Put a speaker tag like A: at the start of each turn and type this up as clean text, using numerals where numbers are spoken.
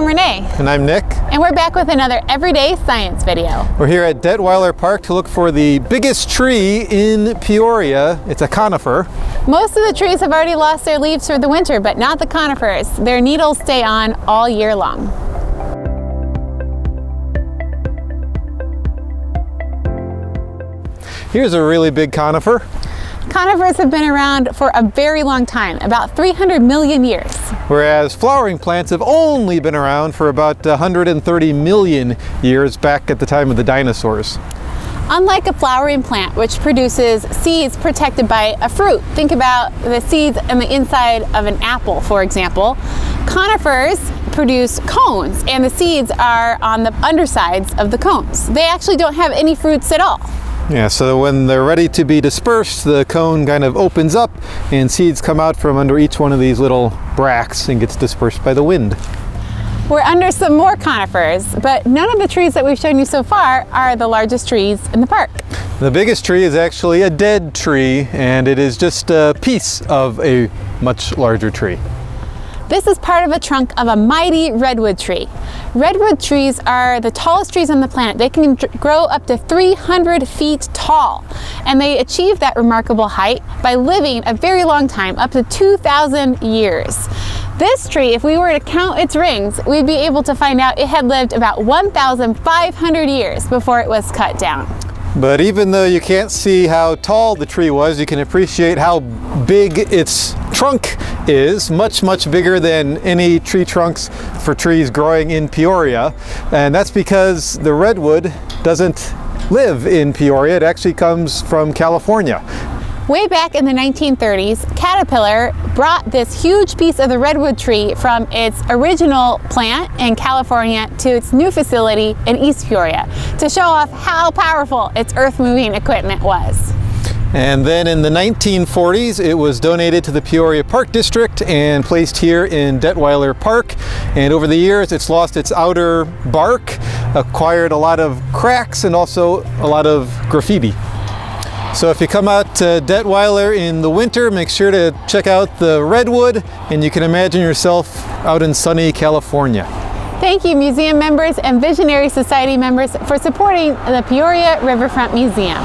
A: I'm Renee.
B: And I'm Nick.
A: And we're back with another everyday science video.
B: We're here at Detweiler Park to look for the biggest tree in Peoria. It's a conifer.
A: Most of the trees have already lost their leaves for the winter, but not the conifers. Their needles stay on all year long.
B: Here's a really big conifer.
A: Conifers have been around for a very long time, about 300 million years.
B: Whereas flowering plants have only been around for about 130 million years, back at the time of the dinosaurs.
A: Unlike a flowering plant, which produces seeds protected by a fruit, think about the seeds on the inside of an apple, for example, conifers produce cones, and the seeds are on the undersides of the cones. They actually don't have any fruits at all.
B: Yeah, so when they're ready to be dispersed, the cone kind of opens up and seeds come out from under each one of these little bracts and gets dispersed by the wind.
A: We're under some more conifers, but none of the trees that we've shown you so far are the largest trees in the park.
B: The biggest tree is actually a dead tree, and it is just a piece of a much larger tree.
A: This is part of a trunk of a mighty redwood tree. Redwood trees are the tallest trees on the planet. They can grow up to 300 feet tall, and they achieve that remarkable height by living a very long time, up to 2,000 years. This tree, if we were to count its rings, we'd be able to find out it had lived about 1,500 years before it was cut down.
B: But even though you can't see how tall the tree was, you can appreciate how big its trunk is, much bigger than any tree trunks for trees growing in Peoria. And that's because the redwood doesn't live in Peoria. It actually comes from California.
A: Way back in the 1930s, Caterpillar brought this huge piece of the redwood tree from its original plant in California to its new facility in East Peoria to show off how powerful its earth-moving equipment was.
B: And then in the 1940s, it was donated to the Peoria Park District and placed here in Detweiler Park. And over the years, it's lost its outer bark, acquired a lot of cracks, and also a lot of graffiti. So if you come out to Detweiler in the winter, make sure to check out the redwood, and you can imagine yourself out in sunny California.
A: Thank you, museum members and Visionary Society members, for supporting the Peoria Riverfront Museum.